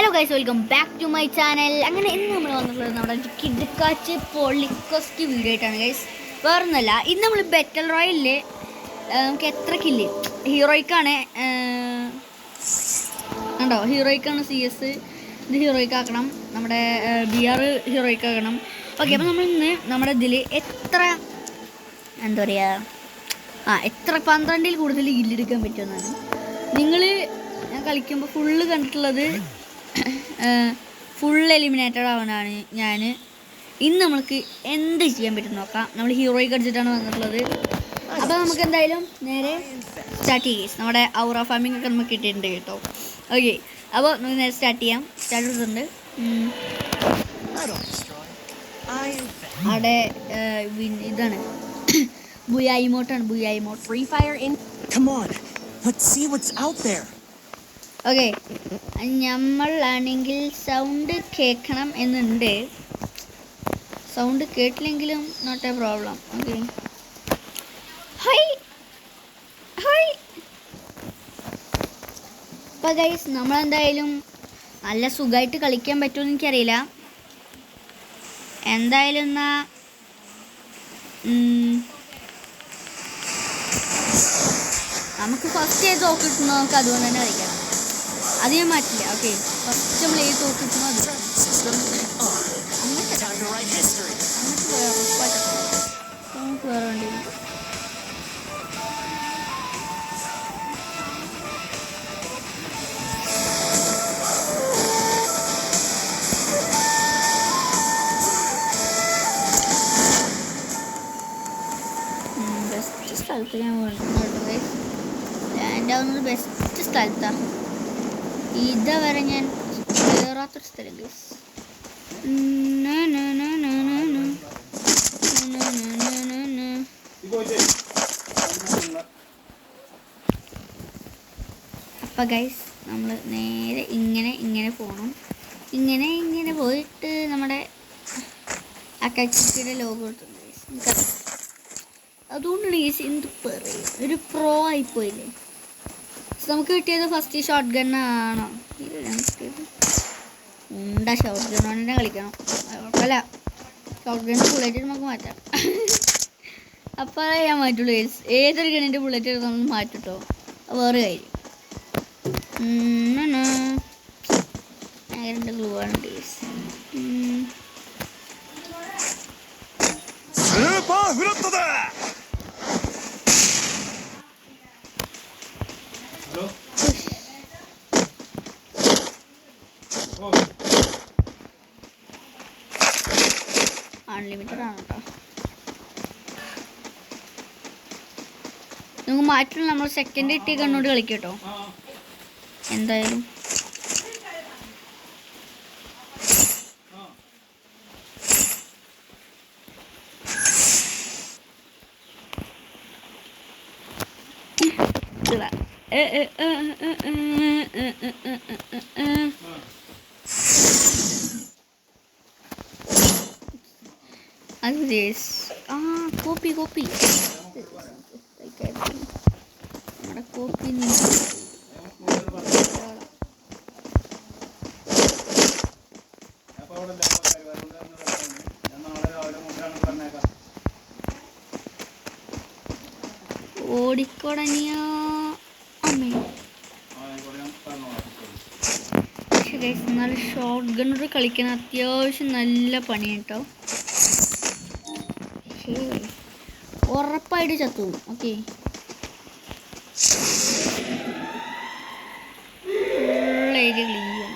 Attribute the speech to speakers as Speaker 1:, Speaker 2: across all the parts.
Speaker 1: Hello guys, welcome back to my channel. അങ്ങനെ ഇന്ന് നമ്മൾ വന്നിട്ടുള്ളത് നമ്മുടെ കിടക്കാച്ച് പൊളിക്കോസ്റ്റ് വീഡിയോ ആയിട്ടാണ് ഗൈസ്. വേറൊന്നുമല്ല, ഇന്ന് നമ്മൾ ബാറ്റൽ റോയലില് നമുക്ക് എത്ര കില്ല് ഹീറോയ്ക്കാണ് ഉണ്ടോ, ഹീറോയ്ക്കാണ് CS. ഇത് ഹീറോയ്ക്കാക്കണം, നമ്മുടെ BR ഹീറോയ്ക്കാക്കണം. ഓക്കെ, അപ്പോൾ നമ്മൾ ഇന്ന് നമ്മുടെ ഇതിൽ എത്ര എന്താ പറയുക എത്ര 12-ൽ കൂടുതൽ കില്ലെടുക്കാൻ പറ്റുമെന്നാണ്. നിങ്ങൾ ഞാൻ കളിക്കുമ്പോൾ ഫുള്ള് കണ്ടിട്ടുള്ളത് ഫുൾ എലിമിനേറ്റഡ് ആവാനാണ് ഞാൻ. ഇന്ന് നമ്മൾക്ക് എന്ത് ചെയ്യാൻ പറ്റും നോക്കാം. നമ്മൾ ഹീറോയ്ക്ക് അടിച്ചിട്ടാണ് വന്നിട്ടുള്ളത്. അപ്പോൾ നമുക്ക് എന്തായാലും നേരെ സ്റ്റാർട്ട് ചെയ്യാം. നമ്മുടെ ഔറ ഫാമിംഗ് ഒക്കെ നമുക്ക് കിട്ടിയിട്ടുണ്ട് കേട്ടോ. ഓക്കെ, അപ്പോൾ നമുക്ക് നേരെ സ്റ്റാർട്ട് ചെയ്യാം. സ്റ്റാർട്ട് ചെയ്തിട്ടുണ്ട്. അവിടെ ഇതാണ് ബുയായിമോട്ടാണ്, ബുയായിമോട്ട്.
Speaker 2: Free fire in. Come on, let's see what's out there.
Speaker 1: Okay, നമ്മളാണെങ്കിൽ സൗണ്ട് കേൾക്കണം എന്നുണ്ട്. സൗണ്ട് കേട്ടില്ലെങ്കിലും not a problem. Okay, hi hi. അപ്പോൾ ഗൈസ്, നമ്മളെന്തായാലും നല്ല സുഖമായിട്ട് കളിക്കാൻ പറ്റുമെന്ന് എനിക്കറിയില്ല. എന്തായാലും എന്നാ നമുക്ക് ഫസ്റ്റ് ഏത് തോക്ക് കിട്ടുന്നോ നമുക്ക് അതുകൊണ്ട് തന്നെ കളിക്കാം. അത് ഞാൻ മാറ്റില്ല. ഓക്കെ, ഫസ്റ്റ് നമ്മൾ ഏത് തോക്ക് കിട്ടുന്നോ അത് നമുക്ക് വേറെ വണ്ടി. ബെസ്റ്റ് സ്ഥലത്ത് ഞാൻ ലാൻഡ് ആവുന്നത് ബെസ്റ്റ് സ്ഥലത്താണ്. ഇതുവരെ ഞാൻ കയറാത്തൊരു സ്ഥലം ഗൈസ്. അപ്പം ഗൈസ്, നമ്മൾ നേരെ ഇങ്ങനെ പോകണം. ഇങ്ങനെ പോയിട്ട് നമ്മുടെ അക്കാച്ചിയുടെ ലോഗോ എടുത്തുണ്ട് ഗൈസ്. അതുകൊണ്ടാണ് ഗൈസ് എന്ത് പറയും, ഒരു പ്രോ ആയിപ്പോയില്ലേ. നമുക്ക് കിട്ടിയത് ഫസ്റ്റ് ഷോട്ട് ഗണ്ണാണോ? ഉണ്ടാ ഷോട്ട് ഗണ്ണോടെ കളിക്കണം. കുഴപ്പമില്ല, ഷോട്ട് ഗണ്ണിൻ്റെ ബുള്ളറ്റ് നമുക്ക് മാറ്റാം. അപ്പോൾ ഞാൻ മാറ്റുള്ളൂ ഗൈസ്. ഏതൊരു ഗണ്ണിൻ്റെ ബുള്ളറ്റ് നമ്മൾ മാറ്റിട്ടോ, വേറെ കാര്യം. അങ്ങനെ ഗ്ലൂ ആണ് ഗൈസ്. അൺലിമിറ്റഡ് ആണ് കേട്ടോ. നമുക്ക് മാറ്റുള്ള നമ്മൾ സെക്കൻഡ് കിട്ടിയ കണ്ണോട് കളിക്കും കേട്ടോ. എന്തായാലും കോപ്പി നമ്മുടെ കോപ്പി ഓടിക്കൊടങ്ങിയ അമ്മേ. പക്ഷേ ഗൈസ്, നല്ല ഷോട്ട് ഗണ്ണോട് കളിക്കാൻ അത്യാവശ്യം നല്ല പണിയാണ് കേട്ടോ. ഉറപ്പായിട്ട് ചത്തു. ഓക്കെ, ഫുൾ ഏരിയ ക്ലീൻ ചെയ്യാം.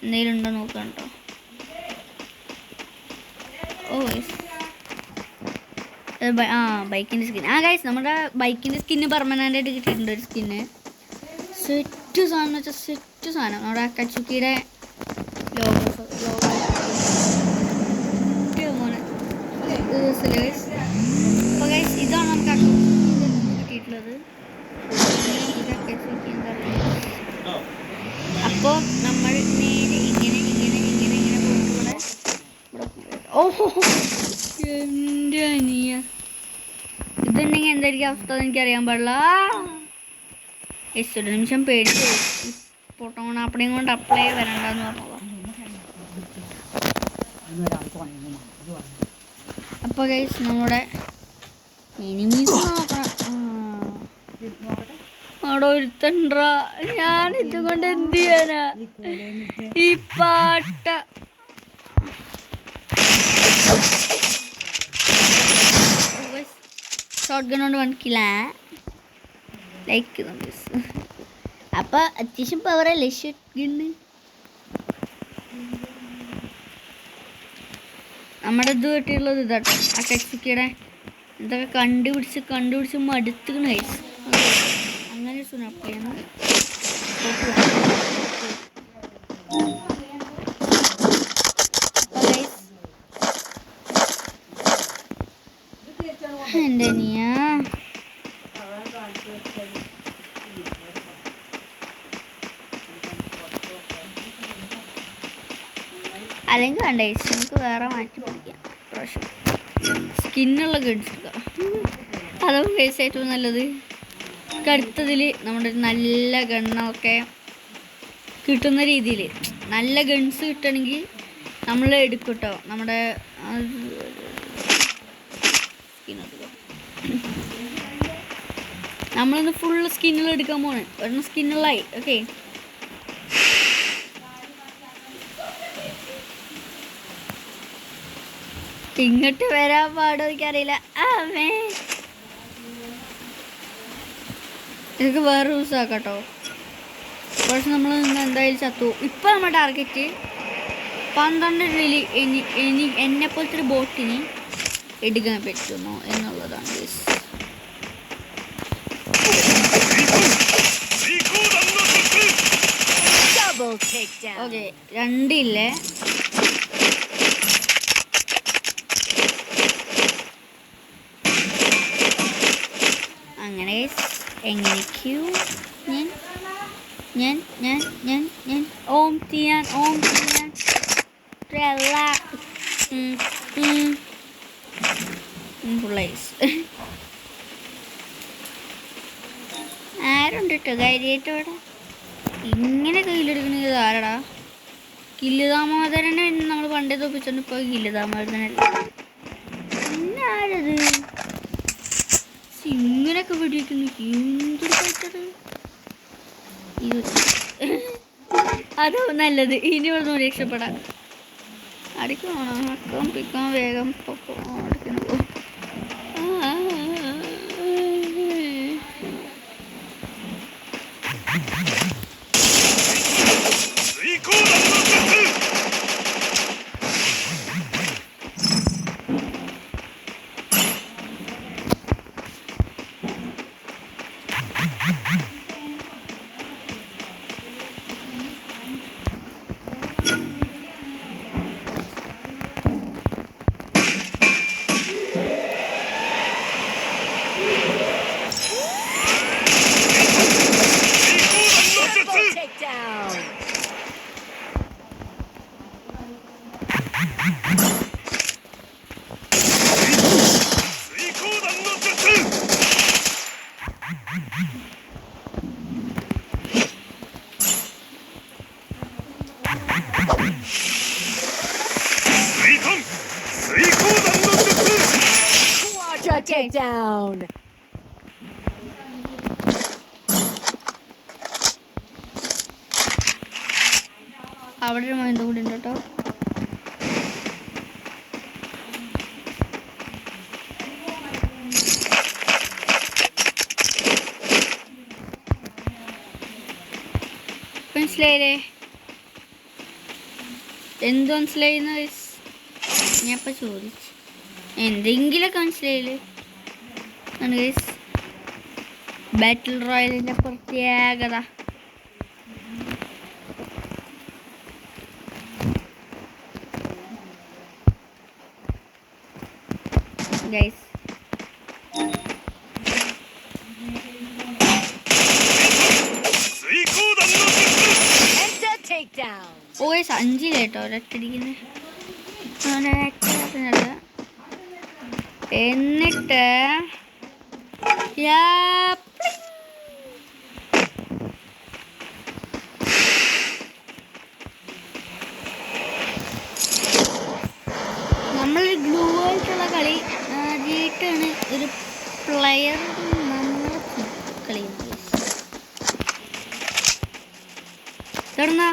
Speaker 1: എന്തെങ്കിലും ഉണ്ടോ നോക്കാം കേട്ടോ. ഓ ബൈക്കിൻ്റെ സ്കിൻ. ഗൈസ്, നമ്മുടെ ബൈക്കിൻ്റെ സ്കിന്ന് പെർമനൻ്റ് ആയിട്ട് കിട്ടിയിട്ടുണ്ട്. ഒരു സ്കിന്ന് സെറ്റ് സാധനം എന്ന് വെച്ചാൽ സെറ്റ് സാധനം. നമ്മുടെ അക്കാച്ചുക്കിയുടെ ലോഗോ മോനെ ഗൈസ്. അപ്പോൾ ഗൈസ്, ഇതാണ് നമുക്ക് കിട്ടിയിട്ടുള്ളത്. അപ്പോൾ നമ്മൾ നേരെ ഇങ്ങനെ പോകുമ്പോൾ ഓഹോ എൻ്റെ അനിയ ഇതുണ്ടെങ്കിൽ എന്തായിരിക്കും അവസ്ഥ എനിക്കറിയാൻ പാടില്ല. ഒരു നിമിഷം പേടിച്ചു. പൊട്ടോണ അപ്പടേയും കൊണ്ട് അപ്ലൈ വരണ്ടെന്ന് പറഞ്ഞതാ. അപ്പോൾ ഗൈസ് നമ്മുടെ എനിമീസ് നോക്കണം. അവിടെ ഒരുത്തണ്ട. ഞാൻ ഇതുകൊണ്ട് എന്ത് ചെയ്യാനാ ഈ പാട്ട. ഷോട്ട് ഗൺ കൊണ്ട് 1 കില്ല ലൈക്ക്. അപ്പൊ അത്യാവശ്യം പവറല്ലേ ഷോട്ട് ഗണ്ണ്. നമ്മുടെ ഇത് കിട്ടിയുള്ളത് ഇതാട്ടോ, ആ ടെക്സിക്കയുടെ ഇതൊക്കെ കണ്ടുപിടിച്ച് മടുത്തുകണ് ഗൈസ്. അങ്ങനെ സുനപ്പിയാണ് എൻ്റെ നീയാ. അല്ലെങ്കിൽ വേണ്ട ഗൈസ്, നമുക്ക് വേറെ മാറ്റി പിടിക്കാം. പ്രാവശ്യം സ്കിന്നുള്ള ഗൺസ് എടുക്കാം. അതൊക്കെ ഗൈസ് ഏറ്റവും നല്ലത്. അടുത്തതിൽ നമ്മുടെ നല്ല ഗണ്ണൊക്കെ കിട്ടുന്ന രീതിയിൽ നല്ല ഗൺസ് കിട്ടണമെങ്കിൽ നമ്മൾ എടുക്കും കേട്ടോ. നമ്മുടെ നമ്മളിന്ന് ഫുള്ള് സ്കിന്നുകൾ എടുക്കാൻ പോണ്. ഒരെണ്ണം സ്കിന്നുകളായി. ഓക്കെ, ഇങ്ങോട്ട് വരാൻ പാടോ എനിക്കറിയില്ല. ഇതൊക്കെ വേറെ ദിവസമാക്കട്ടോ. പക്ഷെ നമ്മൾ ഇന്ന് എന്തായാലും ചത്തു. ഇപ്പം നമ്മുടെ ടാർഗറ്റ് 12 ഡ്രില്ല് എന്നെ പോലത്തെ ഒരു ബോട്ടിന് എടുക്കാൻ പറ്റുമോ എന്നുള്ളതാണ്. ഓക്കെ, 2 ഇല്ലേ. അങ്ങനെ എങ്ങനെയൊക്കെയോ ഞാൻ ഓം ചെയ്യാൻ ആരുണ്ട് കേട്ടോ കാര്യമായിട്ടോടെ ഇങ്ങനെ കയ്യിലെടുക്കണത്. ആരടാ? കില്ല് ദാമോദരനെ നമ്മൾ പണ്ടേ തോപ്പിച്ചോണ്ട് ഇപ്പോൾ കില്ല് ദാമോദരനല്ല. പിന്നെ ആരത് ഇങ്ങനെയൊക്കെ വെടിവെക്കുന്നു? എന്തൊരു കഴിച്ചത്. അതോ നല്ലത്. ഇനി ഒന്ന് രക്ഷപ്പെടാം. അടിക്കണോ? പിക്കാൻ വേഗം അടിക്കണം.
Speaker 3: Takedown.
Speaker 1: അവിടെ ഒരു മൈൻഡ് കൂടി ഉണ്ട് കേട്ടോ. മനസ്സിലായില്ലേ? എന്ത് മനസ്സിലായിന്ന് ഞാൻ ഇപ്പം ചോദിച്ചു. എന്തെങ്കിലുമൊക്കെ മനസ്സിലായില്ലേ? ബാറ്റിൽ റോയലിൻ്റെ പ്രത്യേകത. ഗൈസ് ഓ ഗൈസ് 5 കേട്ടോ ഒരൊറ്റടിക്കുന്നത്. എന്നിട്ട് ചേർന്നാ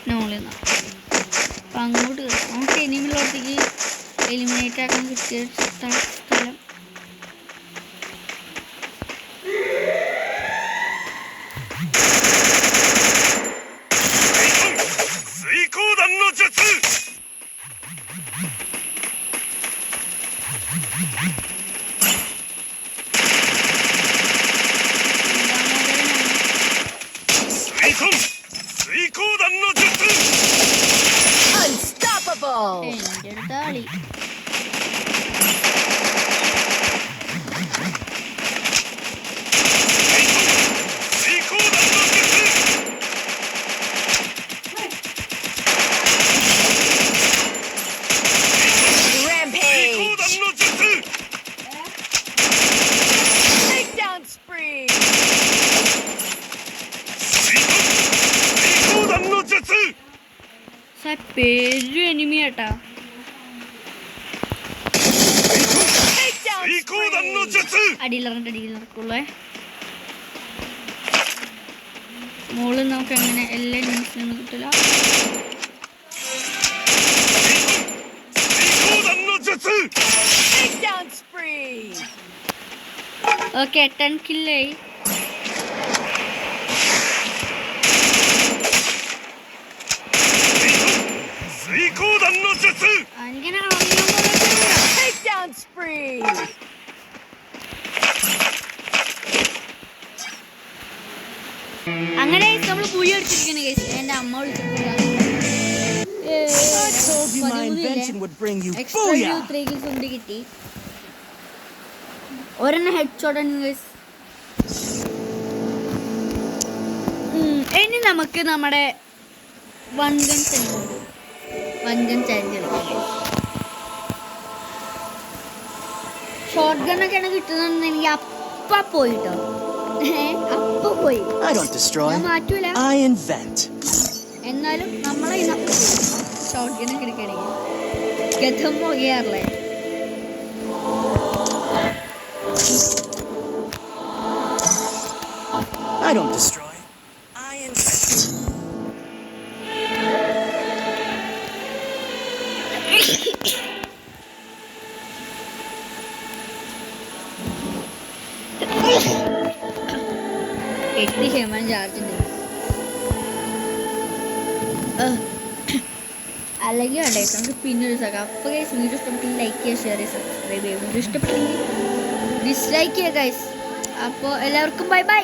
Speaker 1: നോളിന്നാ അപ്പം അങ്ങോട്ട് നമുക്ക് എനിമിലോട്ടേക്ക് എലിമിനേറ്റ് ആക്കാൻ കിട്ടിയ സ്ഥലം
Speaker 3: Unstoppable!
Speaker 1: എൻ്റെ അടുത്ത കളി
Speaker 3: Rampage! Takedown spree!
Speaker 1: പേര് എനിമി കേട്ടാ
Speaker 3: Takedown spree!
Speaker 1: അടിയിലിറക്കുള്ളേ മോള് നമുക്ക് അങ്ങനെ എല്ലാ ന്യൂസിനൊന്നും കിട്ടില്ല
Speaker 3: Takedown spree!
Speaker 1: ഓക്കെ 10 കില്ലായി അങ്ങനെ
Speaker 3: Takedown spree!
Speaker 1: അങ്ങനെ നമ്മൾ പുളി അടിച്ചിരിക്കുന്നു കേസ് എൻ്റെ അമ്മ വിളിച്ചിട്ടില്ല
Speaker 2: I told you my invention would bring you
Speaker 1: extra
Speaker 2: booyah!
Speaker 1: 3 kills ഉണ്ട് കിട്ടി ഒരെണ്ണം ഹെഡ് ഷോട്ട് ആണ് ഗൈസ് ഇനി നമുക്ക് നമ്മുടെ വൺഗൺ ചാലഞ്ച് കളിക്കാം ഷോർട്ട് ഗണ്ണൊക്കെയാണ് കിട്ടുന്നതെന്ന് എനിക്ക് അപ്പ പോയിട്ടോ അപ്പ പോയി
Speaker 2: I don't destroy.
Speaker 1: ഞാൻ മാറ്റൂല
Speaker 2: I invent.
Speaker 1: എന്നാലും നമ്മളെ short ഗണ്ണൊക്കെ എടുക്കണെങ്കിൽ ഗതം പോകയാറില്ലേ
Speaker 2: I don't destroy. I invent.
Speaker 1: എട്ട് ശതമാനം ചാർജ് ഉണ്ട് അല്ലെങ്കിൽ വേണ്ടേ നമുക്ക് പിന്നെ ഒരു സഖം അപ്പോൾ ഗൈസ് വീഡിയോ ഇഷ്ടപ്പെട്ടെങ്കിൽ ലൈക്ക് ചെയ്യുക ഷെയർ ചെയ്യുക സബ്സ്ക്രൈബ് ചെയ്യുക വീഡിയോ ഇഷ്ടപ്പെട്ടെങ്കിൽ ഡിസ്ലൈക്ക് ചെയ്യുക ഗൈസ് അപ്പോൾ എല്ലാവർക്കും ബൈ ബൈ